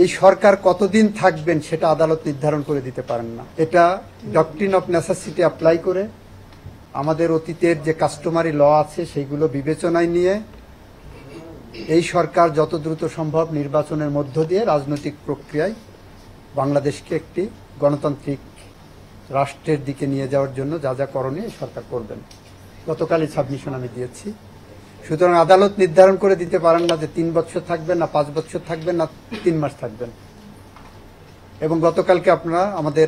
এই সরকার কতদিন থাকবেন সেটা আদালত নির্ধারণ করে দিতে পারেন না। এটা ডক্ট্রিন অফ নেসেসিটি অ্যাপ্লাই করে আমাদের অতীতের যে কাস্টমারি ল আছে সেইগুলো বিবেচনায় নিয়ে এই সরকার যত দ্রুত সম্ভব নির্বাচনের মধ্য দিয়ে রাজনৈতিক প্রক্রিয়ায় বাংলাদেশকে একটি গণতান্ত্রিক রাষ্ট্রের দিকে নিয়ে যাওয়ার জন্য যা যা করণীয় সরকার করবেন। গতকালই সাবমিশন আমি দিয়েছি। সুতরাং আদালত নির্ধারণ করে দিতে পারেন না যে 3 বছর থাকবেন না 5 বছর থাকবেন না 3 মাস থাকবেন। এবং গতকালকে আপনারা আমাদের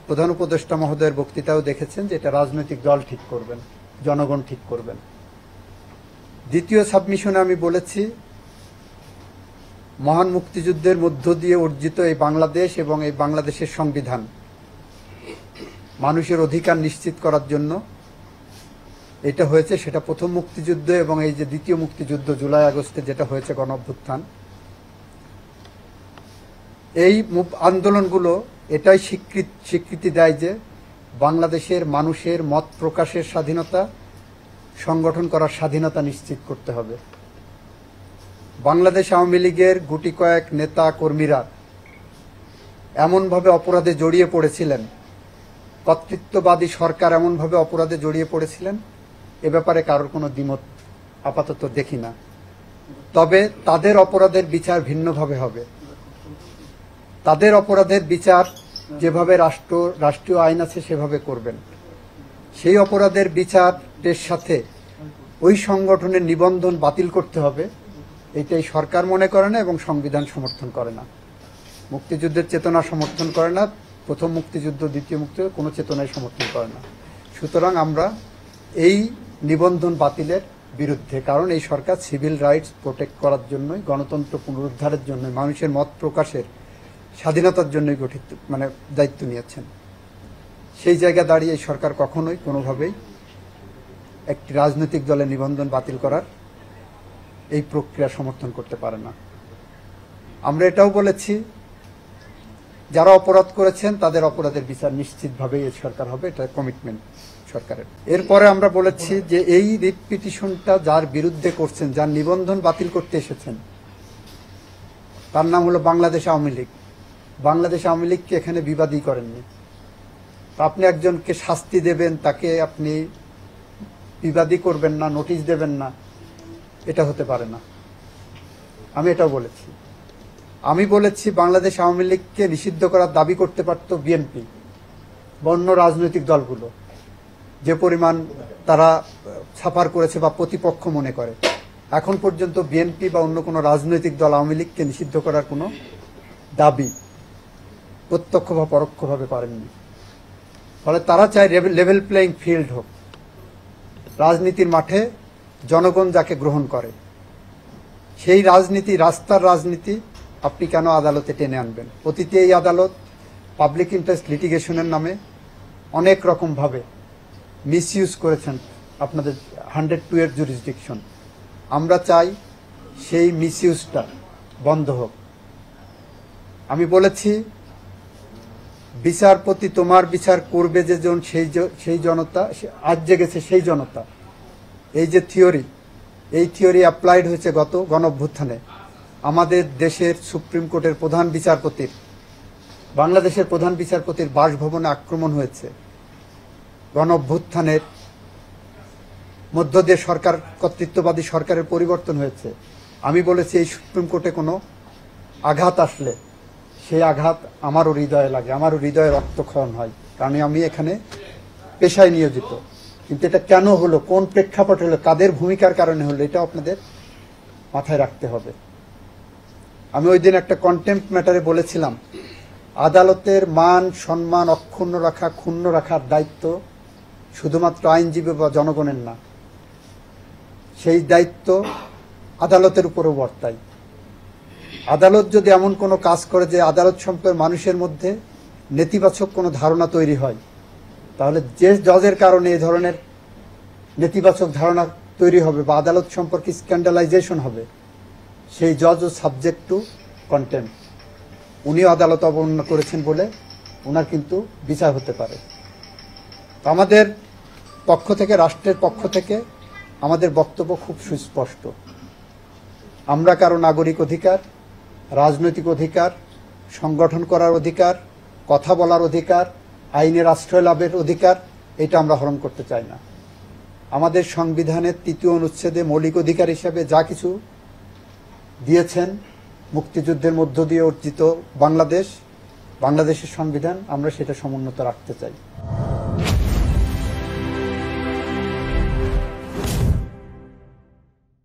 প্রধান উপদেষ্টা মহোদয়ের বক্তৃতাও দেখেছেন যে এটা রাজনৈতিক দল ঠিক করবেন, জনগণ ঠিক করবেন। দ্বিতীয় সাবমিশনে আমি বলেছি মহান মুক্তিযুদ্ধের মধ্য দিয়ে অর্জিত এই বাংলাদেশ এবং এই বাংলাদেশের সংবিধান মানুষের অধিকার নিশ্চিত করার জন্য এটা হয়েছে, সেটা প্রথম মুক্তিযুদ্ধ এবং এই যে দ্বিতীয় মুক্তিযুদ্ধ জুলাই আগস্টে যেটা হয়েছে গণ অভ্যুত্থান, এই আন্দোলনগুলো এটাই স্বীকৃতি দেয় যে বাংলাদেশের মানুষের মত প্রকাশের স্বাধীনতা, সংগঠন করার স্বাধীনতা নিশ্চিত করতে হবে। বাংলাদেশ আওয়ামী লীগের গুটি কয়েক নেতা কর্মীরা এমনভাবে অপরাধে জড়িয়ে পড়েছিলেন, কর্তৃত্ববাদী সরকার এমনভাবে অপরাধে জড়িয়ে পড়েছিলেন, এ ব্যাপারে কারোর কোনো দ্বিমত আপাতত দেখি না। তবে তাদের অপরাধের বিচার ভিন্নভাবে হবে। তাদের অপরাধের বিচার যেভাবে রাষ্ট্রীয় আইন আছে সেভাবে করবেন। সেই অপরাধের বিচারের সাথে ওই সংগঠনের নিবন্ধন বাতিল করতে হবে, এটাই সরকার মনে করে না এবং সংবিধান সমর্থন করে না। মুক্তিযুদ্ধের চেতনা সমর্থন করে না, প্রথম মুক্তিযুদ্ধ দ্বিতীয় মুক্তিযুদ্ধ কোনো চেতনায় সমর্থন করে না। সুতরাং আমরা এই নিবন্ধন বাতিলের বিরুদ্ধে, কারণ এই সরকার সিভিল রাইটস প্রোটেক্ট করার জন্যই, গণতন্ত্র পুনরুদ্ধারের জন্য, মানুষের মত প্রকাশের স্বাধীনতার জন্যই গঠিত দায়িত্ব নিয়েছেন। সেই জায়গা দাঁড়িয়ে এই সরকার কখনোই কোনোভাবেই একটি রাজনৈতিক দলের নিবন্ধন বাতিল করার এই প্রক্রিয়া সমর্থন করতে পারে না। আমরা এটাও বলেছি যারা অপরাধ করেছেন তাদের অপরাধের বিচার নিশ্চিতভাবেই এই সরকার হবে, এটা কমিটমেন্ট সরকারের। এরপরে আমরা বলেছি যে এই রিট পিটিশনটা যার বিরুদ্ধে করছেন, যার নিবন্ধন বাতিল করতে এসেছেন, তার নাম হলো বাংলাদেশ আওয়ামী লীগ। বাংলাদেশ আওয়ামী লীগকে এখানে বিবাদী করেননি। আপনি একজনকে শাস্তি দেবেন, তাকে আপনি বিবাদী করবেন না, নোটিশ দেবেন না, এটা হতে পারে না। আমি এটাও বলেছি। আমি বলেছি বাংলাদেশ আওয়ামী লীগকে নিষিদ্ধ করার দাবি করতে পারত বিএনপি বা অন্য রাজনৈতিক দলগুলো, যে পরিমাণ তারা সাফার করেছে বা প্রতিপক্ষ মনে করে। এখন পর্যন্ত বিএনপি বা অন্য কোনো রাজনৈতিক দল আওয়ামী লীগকে নিষিদ্ধ করার কোনো দাবি প্রত্যক্ষ বা পরোক্ষভাবে করেননি। ফলে তারা চায় লেভেল প্লেয়িং ফিল্ড হোক, রাজনীতির মাঠে জনগণ যাকে গ্রহণ করে সেই রাজনীতি, রাস্তার রাজনীতি আপনি কেন আদালতে টেনে আনবেন? অতীতে এই আদালত পাবলিক ইন্টারেস্ট লিটিগেশনের নামে অনেক রকমভাবে মিসইউজ করেছেন আপনাদের 102 এর জুরিসডিকশন। আমরা চাই সেই মিসইউজটা বন্ধ হোক। আমি বলেছি বিচারপতি তোমার বিচার করবে যে জন, সেই জনতা আজ জেগেছে, সেই জনতা। এই যে থিওরি, এই থিওরি অ্যাপ্লাইড হয়েছে গত গণঅভ্যুত্থানে। আমাদের দেশের সুপ্রিম কোর্টের প্রধান বিচারপতির, বাংলাদেশের প্রধান বিচারপতির বাসভবনে আক্রমণ হয়েছে। গণঅভ্যুত্থানের মধ্য দিয়ে সরকার, কর্তৃত্ববাদী সরকারের পরিবর্তন হয়েছে। আমি বলেছি এই সুপ্রিম কোর্টে কোনো আঘাত আসলে সেই আঘাত আমারও হৃদয়ে লাগে, আমারও হৃদয়ে রক্তক্ষরণ হয়, কারণ আমি এখানে পেশায় নিয়োজিত। কিন্তু এটা কেন হলো, কোন প্রেক্ষাপট হলো, কাদের ভূমিকার কারণে হলো, এটা আপনাদের মাথায় রাখতে হবে। আমি ওই দিন একটা কন্টেম্পট ম্যাটারে বলেছিলাম আদালতের মান সম্মান অক্ষুণ্ণ রাখা, ক্ষুণ্ণ রাখার দায়িত্ব শুধুমাত্র আইনজীবী বা জনগণের না, সেই দায়িত্ব আদালতের উপরও বর্তায়। আদালত যদি এমন কোনো কাজ করে যে আদালত সম্পর্কে মানুষের মধ্যে নেতিবাচক কোনো ধারণা তৈরি হয়, তাহলে যে জজের কারণে এই ধরনের নেতিবাচক ধারণা তৈরি হবে বা আদালত সম্পর্কে স্ক্যান্ডালাইজেশন হবে, সেই জজ ও সাবজেক্ট টু কন্টেম্প। উনিও আদালত অবমাননা করেছেন বলে ওনার কিন্তু বিচার হতে পারে। তো আমাদের পক্ষ থেকে, রাষ্ট্রের পক্ষ থেকে আমাদের বক্তব্য খুব সুস্পষ্ট। আমরা কারো নাগরিক অধিকার রাজনৈতিক অধিকার, সংগঠন করার অধিকার, কথা বলার অধিকার, আইনের আশ্রয় লাভের অধিকার, এটা আমরা হরণ করতে চাই না। আমাদের সংবিধানের ৩য় অনুচ্ছেদে মৌলিক অধিকার হিসাবে যা কিছু দিয়েছেন মুক্তিযুদ্ধের মধ্য দিয়ে অর্জিত বাংলাদেশের সংবিধান, আমরা সেটা সমুন্নত রাখতে চাই।